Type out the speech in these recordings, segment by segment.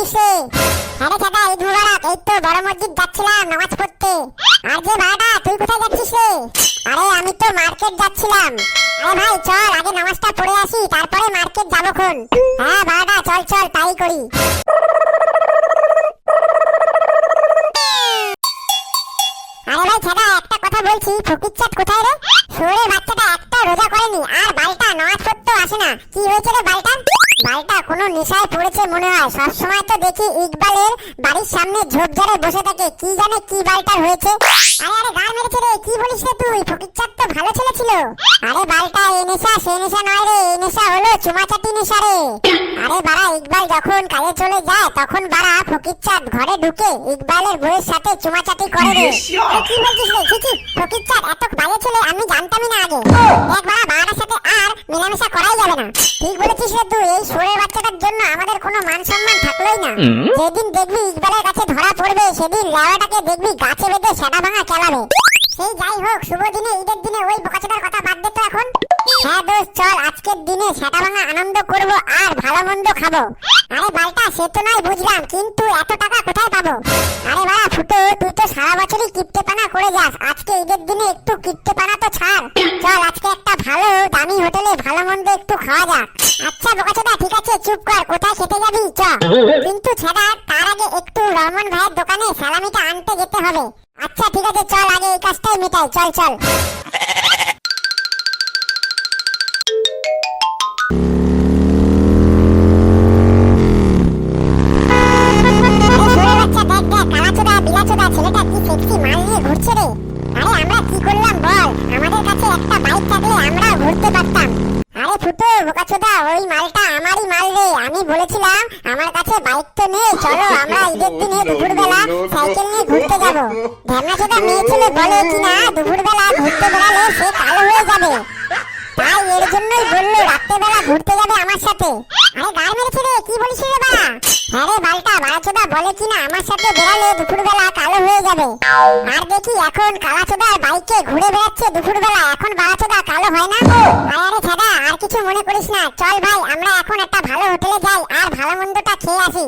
করছিস রে? আরে দাদা ঈদ মোবারক, এই তো বড় মসজিদ যাচ্ছিলাম নামাজ পড়তে। আর যে বাড়াটা তুই কোথায় যাচ্ছিস রে? আরে আমি তো মার্কেট যাচ্ছিলাম। আরে ভাই চল আগে নামাজটা পড়ে আসি, তারপরে মার্কেট যাবো খন। হ্যাঁ বাড়াটা চল চল তাই করি। আরে ভাই ছাদা একটা কথা বলছি, ফকিরচাঁদ কোথায় রে? শহরের বাচ্চাটা একটা রোজা করেনি আর বালটা নামাজ পড়তে আসে না, কি হয়েছে রে বালটা? বালটা কোনো নেশায় পড়েছে মনে হয়, সবসময় তো দেখি ইকবালের বাড়ির সামনে ঝোপঝাড়ে বসে থাকে, কি জানে কি বালটার হয়েছে। আরে আরে গাল মেরেছে রে, কি বলিস রে তুই? ফকিরচাঁদ তো ভালো ছেলে ছিল। আরে বালটা এই নেশা সে নেশা নয় রে, এই নেশা হলো চুমাচাটি নেশা রে। আরে বাড়া ইকবাল যখন কাজে চলে যায় তখন বাড়া ফকিরচাঁদ ঘরে ঢুকে ইকবালের বউয়ের সাথে চুমাচাটি করে রে। কি বলছিস রে? ছিছি, ফকিরচাঁদ এত বাজে ছেলে আমি জানতামই না আগে। দেখ বাড়া বাড়ার সাথে আর মেলামেশা করাই যাবে না। ঠিক বলেছিস রে তুই, এই শোরের বাচ্চাটার জন্য আমাদের কোনো মান সম্মান থাকলোই না। যেদিন দেখবি ইকবালের কাছে ধরা পড়বে সেদিন লেওয়াটাকে দেখবি গাছে বেঁধে সেটা ভাঙা চালাবে। সেই যাই হোক, শুভ দিনে ঈদের দিনে ওই বোকাচোদার কথা বাদ দে তো এখন। হ্যাঁ দোস্ত চল আজকের দিনে সেটা ভাঙা আনন্দ করব আর ভালো মন্দ খাবো। আরে বালটা সে তো নয় বুঝলাম, কিন্তু এত টাকা কোথায় পাবো? আরে বাড়া ফুটো, তুই তো সারা বছরই কিপ্টে পানা করে যাস, আজকে ঈদের দিনে একটু কিপ্টে পানা তো ছাড়। চল আজকে একটা ভালো দামি হোটেলে ভালো মন্দ একটু খাওয়া যাক। আচ্ছা বোকাচোদা ঠিক আছে চুপ কর, কোথায় খেতে যাবি চ। কিন্তু ছেড়া তার আগে একটু রহমান ভাইয়ের দোকানে সালামিটা আনতে যেতে হবে। আচ্ছা ঠিক আছে চল আগে এই কাজটাই মেটাই, চল চল। ছেলেটা কি সেক্সি মাল নিয়ে ঘুরছে রে। আরে আমরা কি করলাম বল, আমাদের কাছে একটা বাইক থাকলে আমরাও ঘুরতে পারতাম। আরে ফুটো বোকাচোদা ওই মালটা আমারই মাল রে, আমি বলেছিলাম আমার কাছে বাইক তো নেই, চলো আমরা ঈদের দিনে দুপুরবেলা সাইকেল নিয়ে ঘুরতে যাবো। ঢ্যামনাচোদা মেয়ে ছেলে বলে কিনা দুপুরবেলা ঘুরতে বেড়ালে সে কালো হয়ে যাবে, তাই এর জন্যই বললো রাত্রেবেলা ঘুরতে যাবে আমার সাথে। আরে গাল মেরেছে রে, কি বলিস রে বাড়া? হ্যাঁ রে বালটা বাড়াচোদা বলে কিনা আমার সাথে বেড়ালে দুপুরবেলা কালো হয়ে যাবে। আর দেখি এখন কালাচোদার বাইকে ঘুরে বেড়াচ্ছে দুপুরবেলা, এখন বাড়াচোদা কালো হয় না। আরে ছাদা আর কিছু মনে করিস না, চল ভাই আমরা এখন একটা ভালো হোটেলে যাই আর ভালো মন্দটা খেয়ে আসি।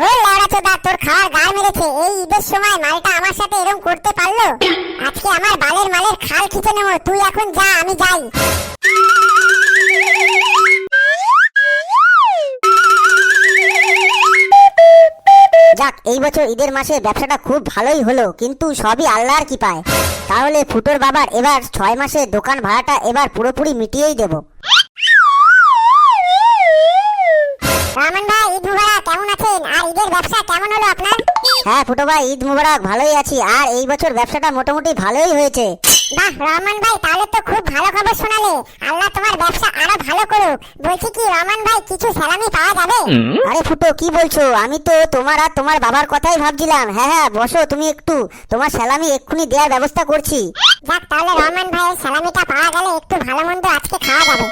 ও লাউড়াচোদা তোর খাওয়ার গাল মেরেছে, এই ঈদের সময় মালটা আমার সাথে এরকম করতে পারলো? আজকে আমার বালের মালের খাল খিচে নেবো, তুই এখন যা আমি যাই। যাক এই বছর ঈদের মাসে ব্যবসাটা খুব ভালোই হলো, কিন্তু সবই আল্লাহর কৃপায়। তাহলে ফুটোর বাবার এবার 6 মাসে দোকান ভাড়াটা এবার পুরোপুরি মিটিয়েই দেব। রহমান ভাই ঈদ মুবারক, কেমন আছেন? আর ঈদের ব্যবসা কেমন হলো আপনার? হ্যাঁ ফুটো ভাই ঈদ মুবারক, ভালোই আছি, আর এই বছর ব্যবসাটা মোটামুটি ভালোই হয়েছে। বাহ রহমান ভাই তাহলে তো খুব ভালো খবর শোনালে, আল্লাহ তোমার ব্যবসা আরো ভালো করুক। বলছি কি রহমান ভাই কিছু সালামি পাওয়া যাবে? আরে ফুটো কি বলছো, আমি তো তোমার আর তোমার বাবার কথাই ভাবছিলাম। হ্যাঁ হ্যাঁ বসো তুমি একটু, তোমার সালামি এক্ষুনি দেওয়ার ব্যবস্থা করছি। যাক তাহলে রহমান ভাইয়ের সালামিটা পাওয়া গেলে একটু ভালো মন্দ আজকে খাওয়া যাবে।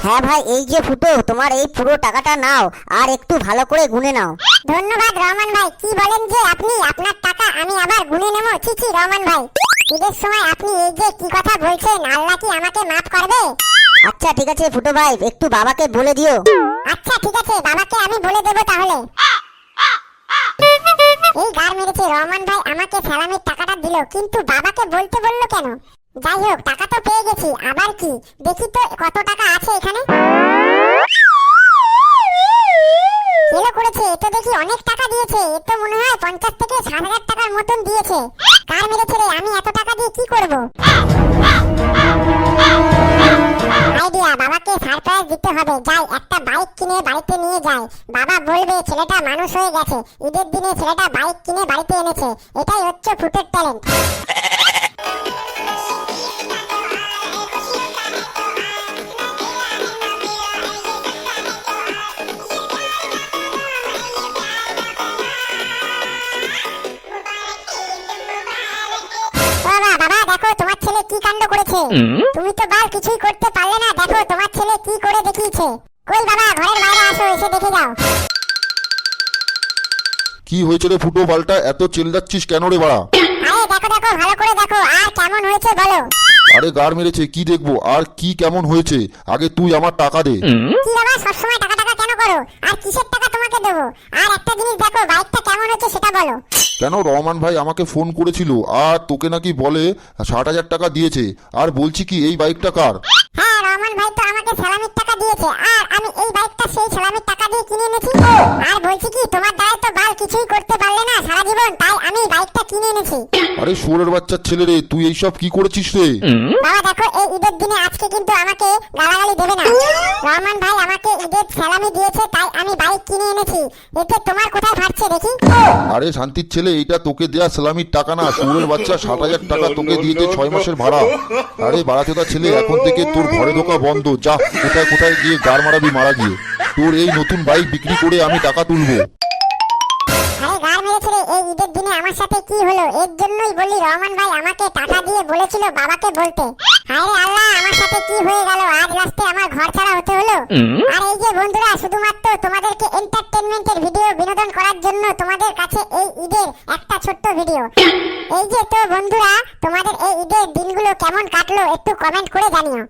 হ্যাঁ ভাই এই যে ফুটো তোমার এই পুরো টাকাটা নাও, আর একটু ভালো করে গুনে নাও। ধন্যবাদ রহমান ভাই, কি বলেন যে আপনি, আপনার টাকা আমি আবার গুনে নেবো? ছি রহমান ভাই, ঈদের সময় আপনি এই যে কি কথা বলছেন, আল্লাহ কি আমাকে মাফ করবে? আচ্ছা ঠিক আছে ফুটো ভাই একটু বাবাকে বলে দিও। আচ্ছা ঠিক আছে বাবাকে আমি বলে দেবো তাহলে। এই গার মেরেছে রহমান ভাই আমাকে সালামির টাকাটা দিল, কিন্তু বাবাকে বলতে বললো কেন? যাই হোক টাকা তো পেয়ে গেছি, আবার কি দেখি তো কত টাকা আছে এখানে। এলো করেছে, এ তো দেখি অনেক টাকা দিয়েছে, এ তো মনে হয় 50 থেকে 60,000 টাকার মতন দিয়েছে। কার মেরেছে রে, আমি এত টাকা দিয়ে কি করব? আইডিয়া, বাবাকে সারপ্রাইজ দিতে হবে। যাই একটা বাইক কিনে বাড়িতে নিয়ে যাই, বাবা বলবে ছেলেটা মানুষ হয়ে গেছে, ঈদের দিনে ছেলেটা বাইক কিনে বাড়িতে এনেছে, এটাই হচ্ছে ফুটের ট্যালেন্ট। বাবা দেখো তোমার ছেলে কি কাণ্ড করেছে, তুমি তো বাল কিছুই করতে পারলে না, দেখো তোমার ছেলে কি করে দেখিয়েছে। কই বাবা ঘরের বাইরে আসো, এসে দেখে যাও। কি হয়েছে রে ফুটো, বালটা এত চিল্লাচ্ছিস কেন রে বাড়া? আরে দেখো দেখো ভালো করে দেখো, আর কেমন হয়েছে বলো। আরে গার মেরেছে, কি দেখবো আর কি কেমন হয়েছে, আগে তুই আমার টাকা দে। কি বাবা সবসময় টাকা টাকা কেন করো, আর কিসের টাকা তোমাকে দেবো। আর একটা জিনিস দেখো, বাইকটা কেমন হচ্ছে সেটা বলো। কেন, রহমান ভাই আমাকে ফোন করেছিল আর তোকে নাকি বলে 60,000 টাকা দিয়েছে, আর বলছি কি এই বাইকটা কার? হ্যাঁ, রহমান ভাই তো আমাকে সালামির টাকা দিয়েছে, আর আমি এই বাইকটা সেই সালামির টাকা দিয়ে কিনে এনেছি। আর বলছি কি, তোমার দ্বারা তো বাল কিছুই করতে পারলে না সারা জীবন, তাই আমি বাইকটা কিনে এনেছি। আরে শুয়োরের বাচ্চার ছেলে রে, তুই এইসব কি করেছিস রে? বাবা দেখো, এই ঈদের দিনে আজকে কিন্তু আমাকে গালাগালি দেবে না। রহমান ভাই আমাকে ঈদের সালামি দিয়েছে, তাই আমি বাইক কিনে এনেছি। এতে তোমার কোথায় ফাটছে দেখি? আরে শান্তির ছেলে, এইটা তোকে দেয়া সালামির টাকা না, শুয়োরের বাচ্চা 60,000 টাকা তোকে দিয়েছে 6 মাসের ভাড়া। আরে বাড়াচোদা ছেলে, এখন থেকে তোর ঘরে ঢোকা বন্ধ। যা কোথায় কোথায় গিয়ে গার মারাবি মারা গিয়ে। তোর এই নতুন বাইক বিক্রি করে আমি টাকা তুলবো। আরে গার মেরেছে রে, এই ঈদের দিনে আমার সাথে কি হলো? এর জন্যই বলি রহমান ভাই আমাকে টাকা দিয়ে বলেছিল বাবাকে বলতে। হায় রে আল্লাহ, আমার সাথে কি হয়ে গেল? আজ রাস্তে আমার ঘর ছাড়া হতে হলো। আর এই যে বন্ধুরা, শুধুমাত্র তোমাদেরকে এন্টারটেইনমেন্টের ভিডিও বিনোদন করার জন্য তোমাদের কাছে এই ঈদের একটা ছোট্ট ভিডিও। এই যে তো বন্ধুরা, তোমাদের এই ঈদের দিনগুলো কেমন কাটলো একটু কমেন্ট করে জানিও।